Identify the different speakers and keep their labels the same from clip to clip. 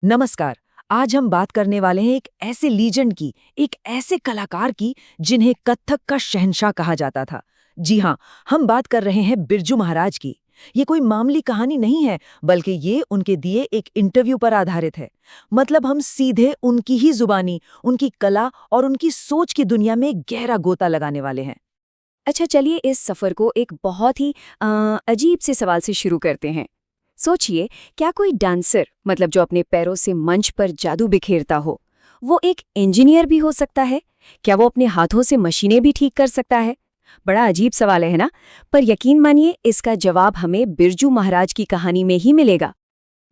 Speaker 1: नमस्कार। आज हम बात करने वाले हैं एक ऐसे लीजेंड की, एक ऐसे कलाकार की जिन्हें कथक का शहंशाह कहा जाता था। जी हाँ, हम बात कर रहे हैं बिरजू महाराज की। ये कोई मामूली कहानी नहीं है, बल्कि ये उनके दिए एक इंटरव्यू पर आधारित है। मतलब हम सीधे उनकी ही जुबानी, उनकी कला और उनकी सोच की दुनिया में गहरा गोता लगाने वाले हैं।
Speaker 2: अच्छा, चलिए इस सफ़र को एक बहुत ही अजीब से सवाल से शुरू करते हैं। सोचिए, क्या कोई डांसर मतलब जो अपने पैरों से मंच पर जादू बिखेरता हो, वो एक इंजीनियर भी हो सकता है? क्या वो अपने हाथों से मशीनें भी ठीक कर सकता है? बड़ा अजीब सवाल है ना? पर यकीन मानिए, इसका जवाब हमें बिरजू महाराज की कहानी में ही मिलेगा।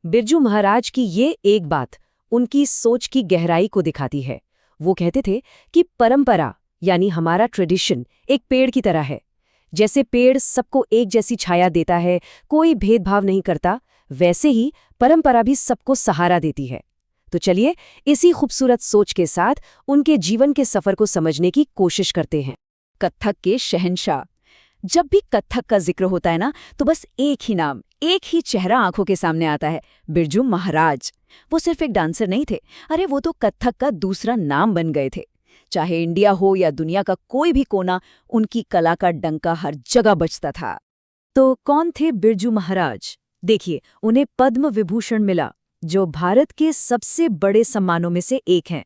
Speaker 1: बिरजू महाराज की ये एक बात उनकी सोच की गहराई को दिखाती है। वो कहते थे कि परंपरा यानी हमारा ट्रेडिशन एक पेड़ की तरह है। जैसे पेड़ सबको एक जैसी छाया देता है, कोई भेदभाव नहीं करता, वैसे ही परंपरा भी सबको सहारा देती है। तो चलिए इसी खूबसूरत सोच के साथ उनके जीवन के सफर को समझने की कोशिश करते हैं। कथक के शहंशाह। जब भी कथक का जिक्र होता है ना, तो बस एक ही नाम, एक ही चेहरा आंखों के सामने आता है, बिरजू महाराज। वो सिर्फ एक डांसर नहीं थे, अरे वो तो कथक का दूसरा नाम बन गए थे। चाहे इंडिया हो या दुनिया का कोई भी कोना, उनकी कला का डंका हर जगह बजता था। तो कौन थे बिरजू महाराज? देखिए, उन्हें पद्म विभूषण मिला, जो भारत के सबसे बड़े सम्मानों में से एक हैं।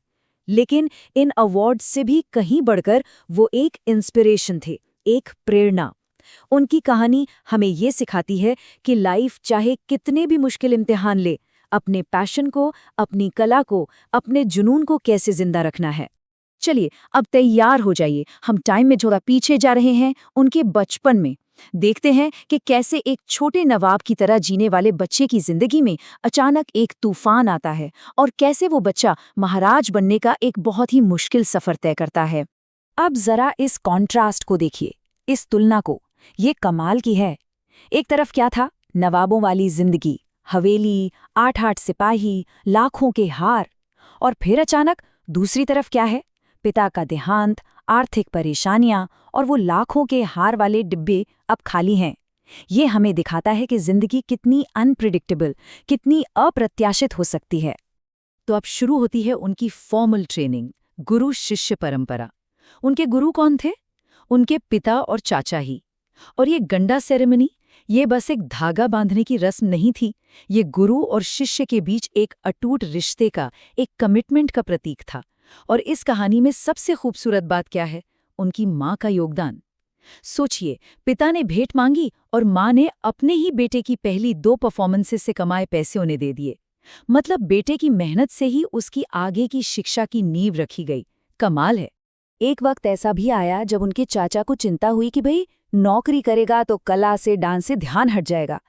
Speaker 1: लेकिन इन अवार्ड से भी कहीं बढ़कर वो एक इंस्पिरेशन थे, एक प्रेरणा। उनकी कहानी हमें ये सिखाती है कि लाइफ चाहे कितने भी मुश्किल इम्तिहान ले, अपने पैशन को, अपनी कला को, अपने जुनून को कैसे जिंदा रखना है। चलिए अब तैयार हो जाइए, हम टाइम में थोड़ा पीछे जा रहे हैं, उनके बचपन में। देखते हैं कि कैसे एक छोटे नवाब की तरह जीने वाले बच्चे की जिंदगी में अचानक एक तूफान आता है और कैसे वो बच्चा महाराज बनने का एक बहुत ही मुश्किल सफर तय करता है। अब जरा इस कॉन्ट्रास्ट को देखिए, इस तुलना को। ये कमाल की है। एक तरफ क्या था? नवाबों वाली जिंदगी, हवेली, 8-8 सिपाही, लाखों के हार। और फिर अचानक दूसरी तरफ क्या है? पिता का देहांत, आर्थिक परेशानियां और वो लाखों के हार वाले डिब्बे अब खाली हैं। ये हमें दिखाता है कि जिंदगी कितनी अनप्रिडिक्टेबल, कितनी अप्रत्याशित हो सकती है। तो अब शुरू होती है उनकी फॉर्मल ट्रेनिंग, गुरु शिष्य परंपरा। उनके गुरु कौन थे? उनके पिता और चाचा ही। और ये गंडा सेरेमनी, ये बस एक धागा बांधने की रस्म नहीं थी। ये गुरु और शिष्य के बीच एक अटूट रिश्ते का, एक कमिटमेंट का प्रतीक था। और इस कहानी में सबसे खूबसूरत बात क्या है? उनकी माँ का योगदान। सोचिए, पिता ने भेंट मांगी और माँ ने अपने ही बेटे की पहली 2 परफॉर्मेंसेस से कमाए पैसे उन्हें दे दिए। मतलब बेटे की मेहनत से ही उसकी आगे की शिक्षा की नींव रखी गई। कमाल है। एक वक्त ऐसा भी आया जब उनके चाचा को चिंता हुई कि भाई नौकरी करेगा तो कला से, डांस से ध्यान हट जाएगा।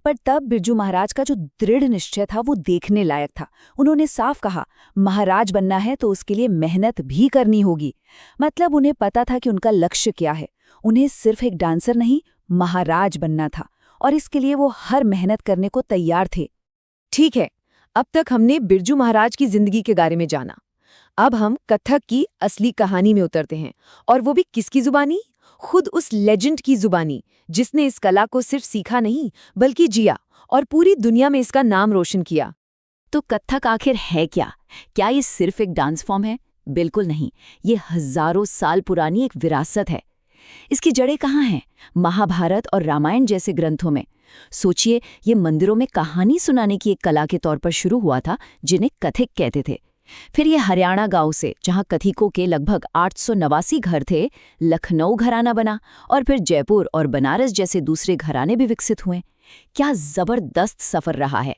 Speaker 1: पर तब बिरजू महाराज का जो दृढ़ निश्चय था वो देखने लायक था। उन्होंने साफ कहा, महाराज बनना है तो उसके लिए मेहनत भी करनी होगी। मतलब उन्हें पता था कि उनका लक्ष्य क्या है। उन्हें सिर्फ एक डांसर नहीं, महाराज बनना था, और इसके लिए वो हर मेहनत करने को तैयार थे। ठीक है, अब तक हमने बिरजू महाराज की जिंदगी के बारे में जाना। अब हम कथक की असली कहानी में उतरते हैं, और वो भी किसकी जुबानी? खुद उस लेजेंड की जुबानी, जिसने इस कला को सिर्फ सीखा नहीं बल्कि जिया और पूरी दुनिया में इसका नाम रोशन किया। तो कथक आखिर है क्या? क्या ये सिर्फ एक डांस फॉर्म है? बिल्कुल नहीं, ये हजारों साल पुरानी एक विरासत है। इसकी जड़ें कहाँ हैं? महाभारत और रामायण जैसे ग्रंथों में। सोचिए, ये मंदिरों में कहानी सुनाने की एक कला के तौर पर शुरू हुआ था, जिन्हें कथिक कहते थे। फिर ये हरियाणा गांव से, जहां कथिकों के लगभग 889 घर थे, लखनऊ घराना बना, और फिर जयपुर और बनारस जैसे दूसरे घराने भी विकसित हुए। क्या जबरदस्त सफर रहा है।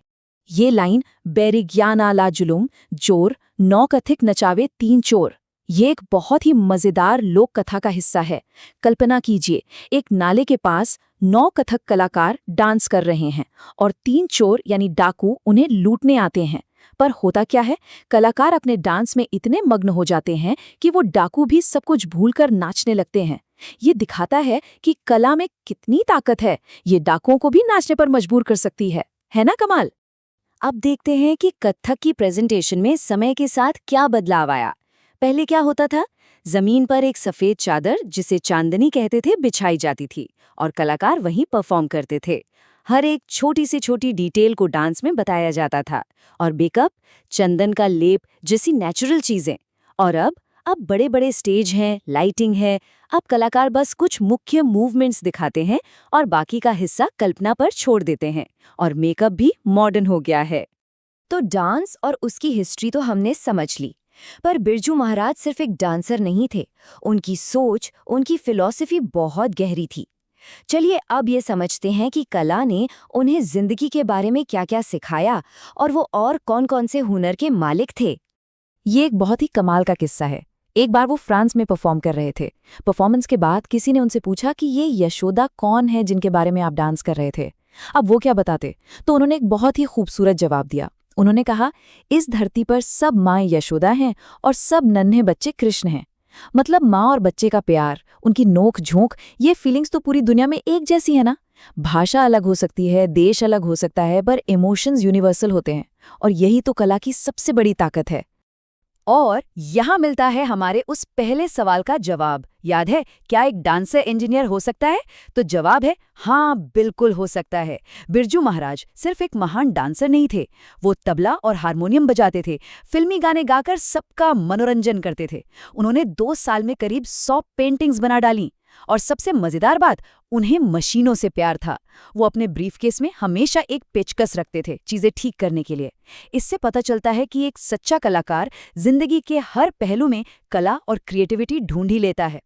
Speaker 1: ये लाइन, बैरिग्यान आला जुलूम जोर, 9 कथिक नचावे 3 चोर, ये एक बहुत ही मजेदार लोक कथा का हिस्सा है। कल्पना कीजिए, एक नाले के पास 9 कथक कलाकार डांस कर रहे हैं और 3 चोर यानी डाकू उन्हें लूटने आते हैं। पर होता क्या है, कलाकार अपने डांस में इतने मग्न हो जाते हैं कि वो डाकू भी सब कुछ भूलकर नाचने लगते हैं। ये दिखाता है कि कला में कितनी ताकत है, ये डाकुओं को भी नाचने पर मजबूर कर सकती है ना कमाल? अब देखते हैं कि कथक की प्रेजेंटेशन में समय के साथ क्या बदलाव आया। पहले क्या होता था? जमीन पर एक सफेद चादर, जिसे चांदनी कहते थे, बिछाई जाती थी और कलाकार वहीं परफॉर्म करते थे।
Speaker 2: हर एक छोटी से छोटी डिटेल को डांस में बताया जाता था। और मेकअप, चंदन का लेप जैसी नेचुरल चीजें। और अब बड़े बड़े स्टेज हैं, लाइटिंग है। अब कलाकार बस कुछ मुख्य मूवमेंट्स दिखाते हैं और बाकी का हिस्सा कल्पना पर छोड़ देते हैं। और मेकअप भी मॉडर्न हो गया है। तो डांस और उसकी हिस्ट्री तो हमने समझ ली, पर बिरजू महाराज सिर्फ एक डांसर नहीं थे। उनकी सोच, उनकी फिलॉसफी बहुत गहरी थी। चलिए अब ये समझते हैं कि कला ने उन्हें जिंदगी के बारे में क्या-क्या सिखाया और वो और कौन-कौन से हुनर के मालिक थे।
Speaker 1: ये एक बहुत ही कमाल का किस्सा है। एक बार वो फ्रांस में परफॉर्म कर रहे थे। परफॉर्मेंस के बाद किसी ने उनसे पूछा कि ये यशोदा कौन है जिनके बारे में आप डांस कर रहे थे। अब वो क्या बताते, तो उन्होंने एक बहुत ही खूबसूरत जवाब दिया। उन्होंने कहा, इस धरती पर सब माँ यशोदा हैं और सब नन्हे बच्चे कृष्ण हैं। मतलब माँ और बच्चे का प्यार, उनकी नोक झोंक, ये फीलिंग्स तो पूरी दुनिया में एक जैसी है ना। भाषा अलग हो सकती है, देश अलग हो सकता है, पर इमोशंस यूनिवर्सल होते हैं। और यही तो कला की सबसे बड़ी ताकत है। और यहाँ मिलता है हमारे उस पहले सवाल का जवाब। याद है, क्या एक डांसर इंजीनियर हो सकता है? तो जवाब है हाँ, बिल्कुल हो सकता है। बिरजू महाराज सिर्फ एक महान डांसर नहीं थे, वो तबला और हारमोनियम बजाते थे, फिल्मी गाने गाकर सबका मनोरंजन करते थे। उन्होंने 2 साल में करीब 100 पेंटिंग्स बना डाली। और सबसे मजेदार बात, उन्हें मशीनों से प्यार था। वो अपने ब्रीफकेस में हमेशा एक पेचकस रखते थे चीजें ठीक करने के लिए। इससे पता चलता है कि एक सच्चा कलाकार जिंदगी के हर पहलू में कला और क्रिएटिविटी ढूंढ ही लेता है।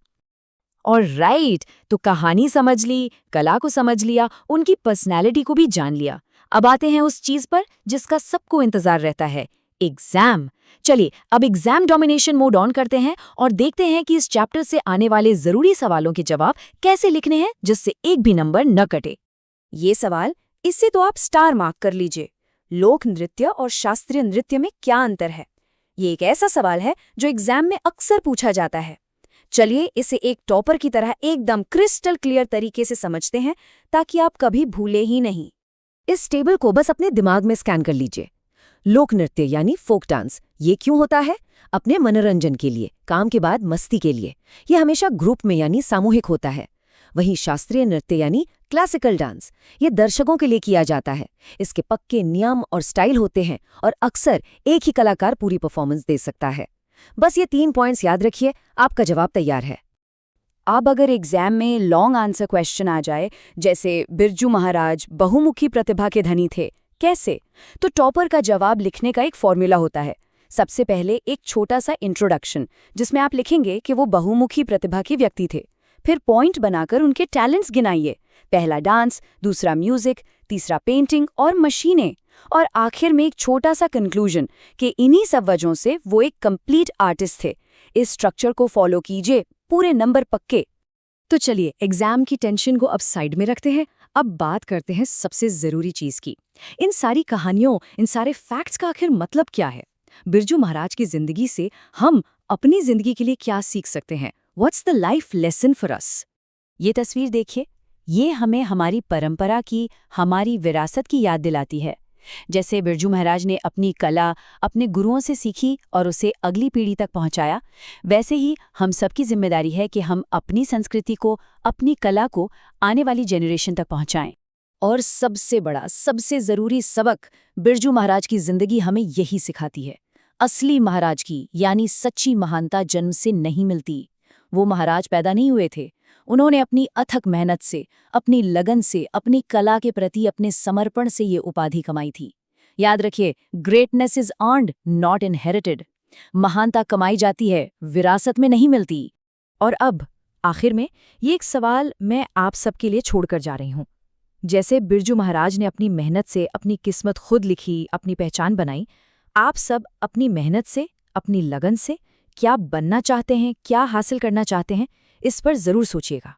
Speaker 1: और राइट, तो कहानी समझ ली, कला को समझ लिया, उनकी पर्सनैलिटी को भी जान लिया। अब आते हैं उस चीज पर जिसका सबको इंतजार रहता है, एग्जाम। चलिए अब एग्जाम डोमिनेशन मोड ऑन करते हैं और देखते हैं कि इस चैप्टर से आने वाले जरूरी सवालों के जवाब कैसे लिखने हैं जिससे एक भी नंबर न कटे। ये सवाल, इससे तो आप स्टार मार्क कर लीजिए। लोक नृत्य और शास्त्रीय नृत्य में क्या अंतर है? ये एक ऐसा सवाल है जो एग्जाम में अक्सर पूछा जाता है। चलिए इसे एक टॉपर की तरह एकदम क्रिस्टल क्लियर तरीके से समझते हैं ताकि आप कभी भूले ही नहीं। इस टेबल को बस अपने दिमाग में स्कैन कर लीजिए। लोक नृत्य यानी फोक डांस, ये क्यों होता है? अपने मनोरंजन के लिए, काम के बाद मस्ती के लिए। ये हमेशा ग्रुप में यानी सामूहिक होता है। वहीं शास्त्रीय नृत्य यानी क्लासिकल डांस, ये दर्शकों के लिए किया जाता है। इसके पक्के नियम और स्टाइल होते हैं और अक्सर एक ही कलाकार पूरी परफॉर्मेंस दे सकता है। बस ये 3 पॉइंट्स याद रखिए, आपका जवाब तैयार है। अब अगर एग्जाम में लॉन्ग आंसर क्वेश्चन आ जाए, जैसे बिरजू महाराज बहुमुखी प्रतिभा के धनी थे, कैसे? तो टॉपर का जवाब लिखने का एक फॉर्मूला होता है। सबसे पहले एक छोटा सा इंट्रोडक्शन जिसमें आप लिखेंगे कि वो बहुमुखी प्रतिभा के व्यक्ति थे। फिर पॉइंट बनाकर उनके टैलेंट्स गिनाइए। पहला डांस, दूसरा म्यूजिक, तीसरा पेंटिंग और मशीनें, और आखिर में एक छोटा सा कंक्लूजन कि इन्हीं सब वजहों से वो एक कंप्लीट आर्टिस्ट थे। इस स्ट्रक्चर को फॉलो कीजिए, पूरे नंबर पक्के। तो चलिए एग्जाम की टेंशन को अब साइड में रखते हैं। अब बात करते हैं सबसे जरूरी चीज की। इन सारी कहानियों, इन सारे फैक्ट्स का आखिर मतलब क्या है? बिरजू महाराज की जिंदगी से हम अपनी जिंदगी के लिए क्या सीख सकते हैं? What's the life lesson for us? ये तस्वीर देखिए, ये हमें हमारी परंपरा की, हमारी विरासत की याद दिलाती है। जैसे बिरजू महाराज ने अपनी कला अपने गुरुओं से सीखी और उसे अगली पीढ़ी तक पहुंचाया, वैसे ही हम सबकी जिम्मेदारी है कि हम अपनी संस्कृति को, अपनी कला को आने वाली जनरेशन तक पहुंचाएं। और सबसे बड़ा, सबसे जरूरी सबक बिरजू महाराज की जिंदगी हमें यही सिखाती है। असली महाराज की यानी सच्ची महानता जन्म से नहीं मिलती। वो महाराज पैदा नहीं हुए थे, उन्होंने अपनी अथक मेहनत से, अपनी लगन से, अपनी कला के प्रति अपने समर्पण से ये उपाधि कमाई थी। याद रखिए, greatness is earned not inherited. महानता कमाई जाती है, विरासत में नहीं मिलती। और अब आखिर में ये एक सवाल मैं आप सबके लिए छोड़कर जा रही हूं। जैसे बिरजू महाराज ने अपनी मेहनत से अपनी किस्मत खुद लिखी, अपनी पहचान बनाई, आप सब अपनी मेहनत से, अपनी लगन से क्या बनना चाहते हैं, क्या हासिल करना चाहते हैं, इस पर जरूर सोचिएगा।